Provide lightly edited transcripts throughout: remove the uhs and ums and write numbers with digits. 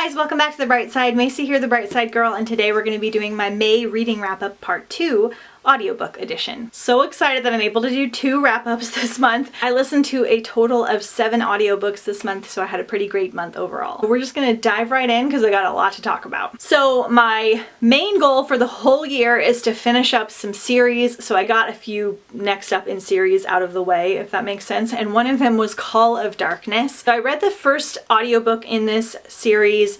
guys, welcome back to The Bright Side. Macy here, the Bright Side Girl, and today we're going to be doing my May reading wrap-up part 2 audiobook edition. So excited that I'm able to do 2 wrap-ups this month. I listened to a total of 7 audiobooks this month, so I had a pretty great month overall. We're just going to dive right in because I got a lot to talk about. So my main goal for the whole year is to finish up some series, so I got a few next up in series out of the way, if that makes sense, and one of them was Call of Darkness. So I read the first audiobook in this series,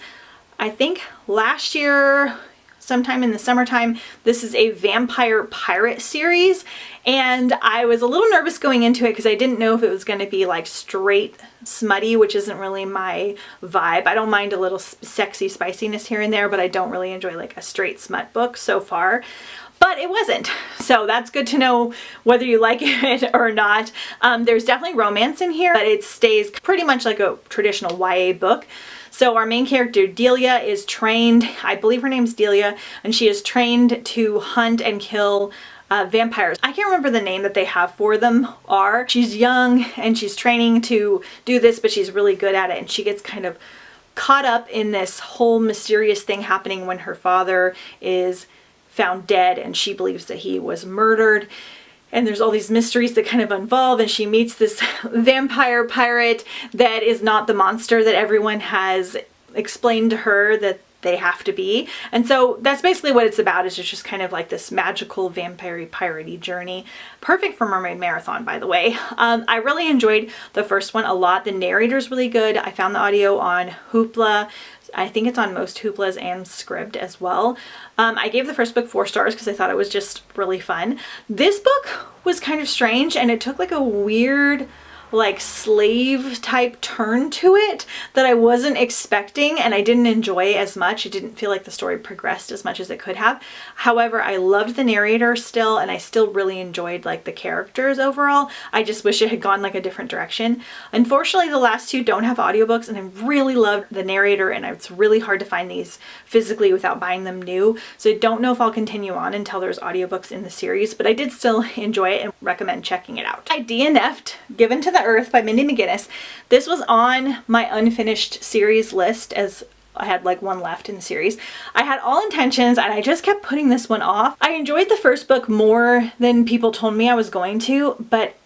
I think last year, sometime in the summertime. This is a vampire pirate series, and I was a little nervous going into it because I didn't know if it was going to be like straight smutty, which isn't really my vibe. I don't mind a little sexy spiciness here and there, but I don't really enjoy like a straight smut book so far. But it wasn't. So that's good to know whether you like it or not. There's definitely romance in here, but it stays pretty much like a traditional YA book. So our main character, Delia, is trained, I believe her name's Delia, and she is trained to hunt and kill vampires. I can't remember the name that they have for them are. She's young and she's training to do this, but she's really good at it, and she gets kind of caught up in this whole mysterious thing happening when her father is found dead and she believes that he was murdered. And there's all these mysteries that kind of involve, and she meets this vampire pirate that is not the monster that everyone has explained to her that they have to be. And so that's basically what it's about, is it's just kind of like this magical vampire piratey journey. Perfect for Mermaid Marathon, by the way. I really enjoyed the first one a lot. The narrator's really good. I found the audio on Hoopla. I think it's on most Hooplas and Scribd as well. I gave the first book 4 stars because I thought it was just really fun. This book was kind of strange, and it took like a weird like slave type turn to it that I wasn't expecting, and I didn't enjoy as much. It didn't feel like the story progressed as much as it could have. However, I loved the narrator still, and I still really enjoyed like the characters overall. I just wish it had gone like a different direction. Unfortunately, the last 2 don't have audiobooks, and I really loved the narrator, and it's really hard to find these physically without buying them new. So I don't know if I'll continue on until there's audiobooks in the series, but I did still enjoy it and recommend checking it out. I DNF'd Given to the Earth by Mindy McGinnis. This was on my unfinished series list, as I had like 1 left in the series. I had all intentions, and I just kept putting this one off. I enjoyed the first book more than people told me I was going to, but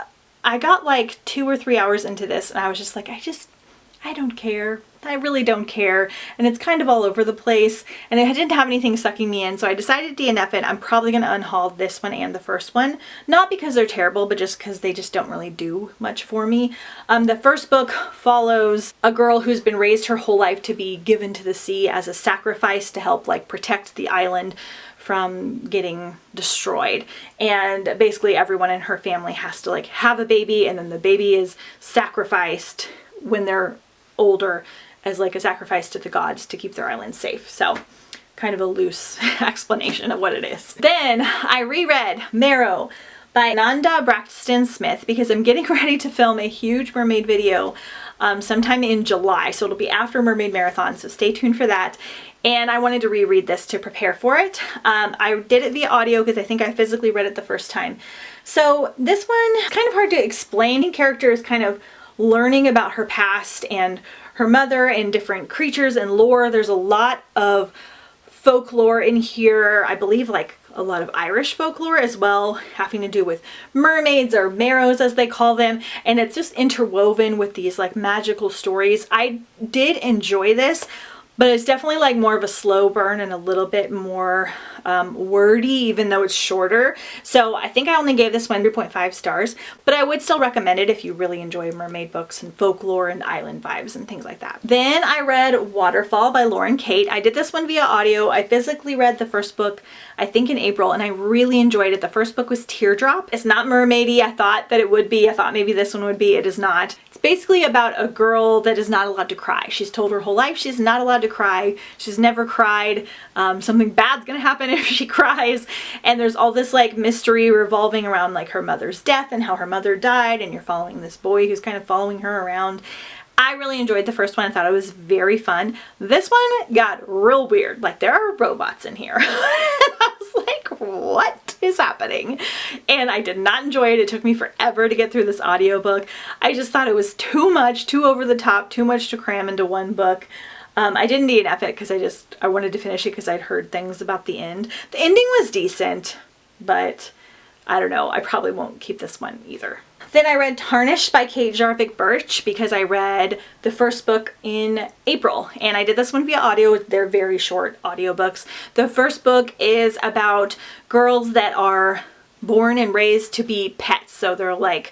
I got like 2 or 3 hours into this and I was just like, I don't care. I really don't care, and it's kind of all over the place, and it didn't have anything sucking me in, so I decided to DNF it. I'm probably going to unhaul this one and the first one, not because they're terrible, but just because they just don't really do much for me. The first book follows a girl who's been raised her whole life to be given to the sea as a sacrifice to help like protect the island from getting destroyed, and basically everyone in her family has to like have a baby, and then the baby is sacrificed when they're older as like a sacrifice to the gods to keep their island safe. So kind of a loose explanation of what it is. Then I reread Marrow by Nanda Braxton Smith because I'm getting ready to film a huge mermaid video sometime in July. So it'll be after Mermaid Marathon, so stay tuned for that. And I wanted to reread this to prepare for it. I did it via audio because I think I physically read it the first time. So this one is kind of hard to explain. The character is kind of learning about her past and her mother and different creatures and lore. There's a lot of folklore in here. I believe like a lot of Irish folklore as well, having to do with mermaids, or marrows as they call them, and it's just interwoven with these like magical stories. I did enjoy this, but it's definitely like more of a slow burn and a little bit more wordy, even though it's shorter. So I think I only gave this one 3.5 stars, but I would still recommend it if you really enjoy mermaid books and folklore and island vibes and things like that. Then I read Waterfall by Lauren Kate. I did this one via audio. I physically read the first book, I think in April, and I really enjoyed it. The first book was Teardrop. It's not mermaidy. I thought that it would be. I thought maybe this one would be. It is not. It's basically about a girl that is not allowed to cry. She's told her whole life she's not allowed to cry. She's never cried. Something bad's gonna happen if she cries, and there's all this like mystery revolving around like her mother's death and how her mother died, and you're following this boy who's kind of following her around. I really enjoyed the first one. I thought it was very fun. This one got real weird. Like, there are robots in here. And I was like, what is happening? And I did not enjoy it. It took me forever to get through this audiobook. I just thought it was too much, too over the top, too much to cram into one book. I didn't DNF it because I wanted to finish it because I'd heard things about the end. The ending was decent, but I don't know. I probably won't keep this one either. Then I read Tarnished by Kate Jarvik Birch because I read the first book in April, and I did this one via audio. They're very short audiobooks. The first book is about girls that are born and raised to be pets. So they're like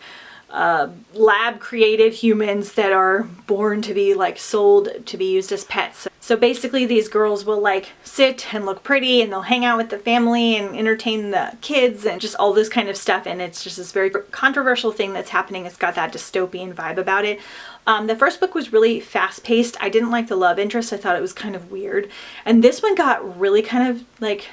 lab created humans that are born to be like sold to be used as pets. So basically these girls will like sit and look pretty and they'll hang out with the family and entertain the kids and just all this kind of stuff, and it's just this very controversial thing that's happening. It's got that dystopian vibe about it. The first book was really fast-paced. I didn't like the love interest. I thought it was kind of weird, and this one got really kind of like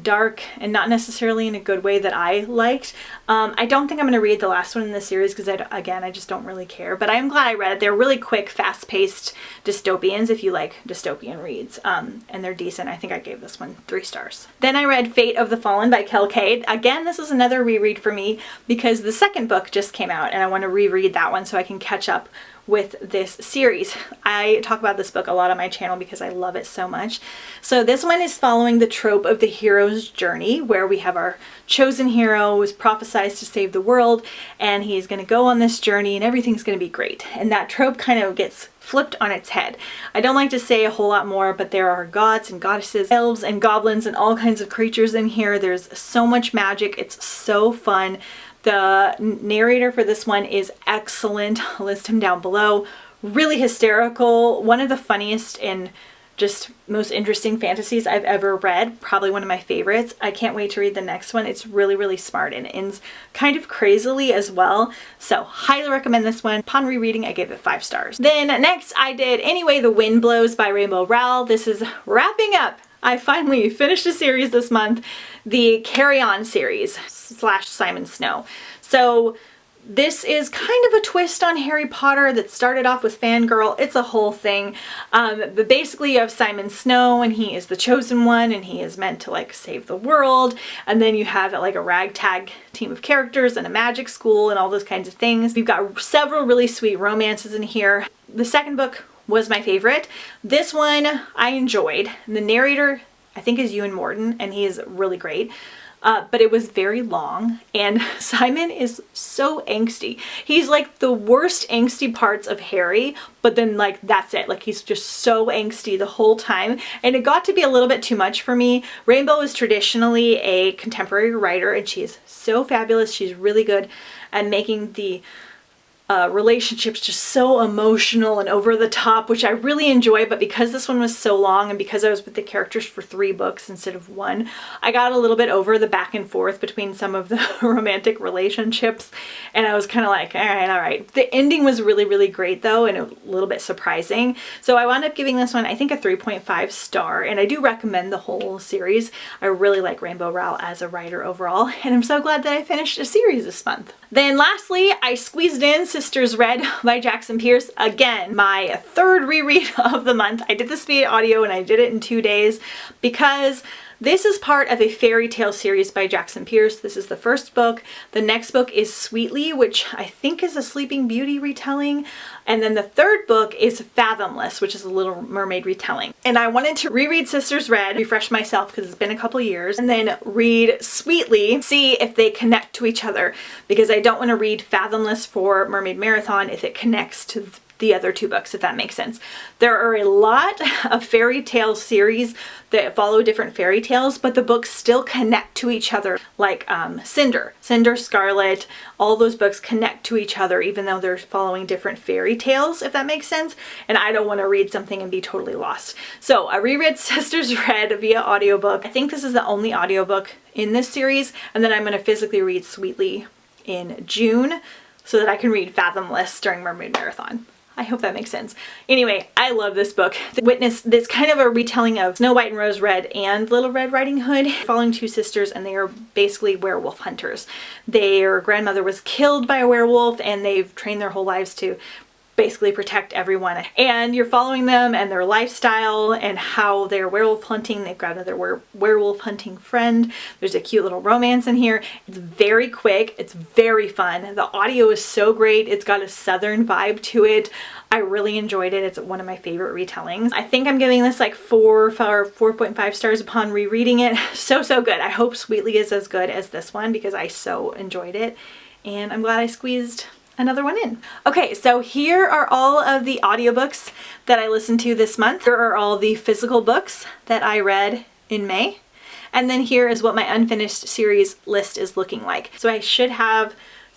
dark and not necessarily in a good way that I liked. I don't think I'm going to read the last one in the series because I just don't really care, but I'm glad I read it. They're really quick, fast-paced dystopians if you like dystopian reads, and they're decent. I think I gave this one 3 stars. Then I read Fate of the Fallen by Kel Cade. Again, this is another reread for me because the second book just came out and I want to reread that one so I can catch up with this series. I talk about this book a lot on my channel because I love it so much. So this one is following the trope of the hero's journey, where we have our chosen hero who is prophesized to save the world, and he's going to go on this journey and everything's going to be great. And that trope kind of gets flipped on its head. I don't like to say a whole lot more, but there are gods and goddesses, elves and goblins and all kinds of creatures in here. There's so much magic. It's so fun. The narrator for this one is excellent. I'll list him down below. Really hysterical. One of the funniest and just most interesting fantasies I've ever read. Probably one of my favorites. I can't wait to read the next one. It's really, really smart and ends kind of crazily as well. So highly recommend this one. Upon rereading, I gave it 5 stars. Then next I did Anyway the Wind Blows by Rainbow Rowell. This is wrapping up. I finally finished a series this month, the Carry On series / Simon Snow. So this is kind of a twist on Harry Potter that started off with Fangirl. It's a whole thing. But basically you have Simon Snow and he is the chosen one and he is meant to like save the world. And then you have like a ragtag team of characters and a magic school and all those kinds of things. We've got several really sweet romances in here. The second book was my favorite. This one I enjoyed. The narrator I think is Ewan Morton and he is really great. But it was very long and Simon is so angsty. He's like the worst angsty parts of Harry, but then like that's it. Like he's just so angsty the whole time and it got to be a little bit too much for me. Rainbow is traditionally a contemporary writer and she is so fabulous. She's really good at making the relationships just so emotional and over the top, which I really enjoy, but because this one was so long and because I was with the characters for 3 books instead of 1, I got a little bit over the back and forth between some of the romantic relationships and I was kind of like, all right. The ending was really, really great though and a little bit surprising. So I wound up giving this one I think a 3.5 star and I do recommend the whole series. I really like Rainbow Rowell as a writer overall and I'm so glad that I finished a series this month. Then lastly, I squeezed in Sisters Red by Jackson Pierce. Again, my 3rd reread of the month. I did this via audio and I did it in 2 days because this is part of a fairy tale series by Jackson Pierce. This is the first book. The next book is Sweetly, which I think is a Sleeping Beauty retelling. And then the 3rd book is Fathomless, which is a Little Mermaid retelling. And I wanted to reread Sisters Red, refresh myself because it's been a couple years, and then read Sweetly, see if they connect to each other because I don't want to read Fathomless for Mermaid Marathon if it connects to the other 2 books, if that makes sense. There are a lot of fairy tale series that follow different fairy tales, but the books still connect to each other, like Cinder, Scarlet, all those books connect to each other even though they're following different fairy tales, if that makes sense, and I don't want to read something and be totally lost. So I reread Sisters Red via audiobook. I think this is the only audiobook in this series, and then I'm going to physically read Sweetly in June so that I can read Fathomless during Mermaid Marathon. I hope that makes sense. Anyway, I love this book. Witness this kind of a retelling of Snow White and Rose Red and Little Red Riding Hood, following 2 sisters, and they are basically werewolf hunters. Their grandmother was killed by a werewolf and they've trained their whole lives to basically protect everyone. And you're following them and their lifestyle and how they're werewolf hunting. They've got another werewolf hunting friend. There's a cute little romance in here. It's very quick. It's very fun. The audio is so great. It's got a southern vibe to it. I really enjoyed it. It's one of my favorite retellings. I think I'm giving this like 4.5 stars upon rereading it. So good. I hope Sweetly is as good as this one because I so enjoyed it. And I'm glad I squeezed another one in. Okay, so here are all of the audiobooks that I listened to this month. Here are all the physical books that I read in May. And then here is what my unfinished series list is looking like. So I should have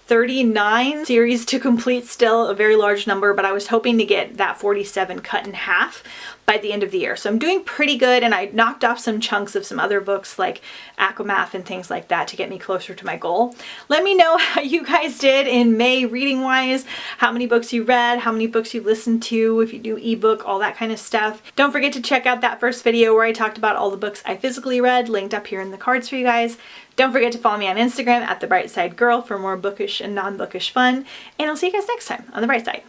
39 series to complete, still a very large number, but I was hoping to get that 47 cut in half by the end of the year. So I'm doing pretty good, and I knocked off some chunks of some other books like Aquamath and things like that to get me closer to my goal. Let me know how you guys did in May reading wise, how many books you read, how many books you listened to, if you do ebook, all that kind of stuff. Don't forget to check out that first video where I talked about all the books I physically read, linked up here in the cards for you guys. Don't forget to follow me on Instagram at The Bright Side Girl for more bookish and non-bookish fun, and I'll see you guys next time on The Bright Side.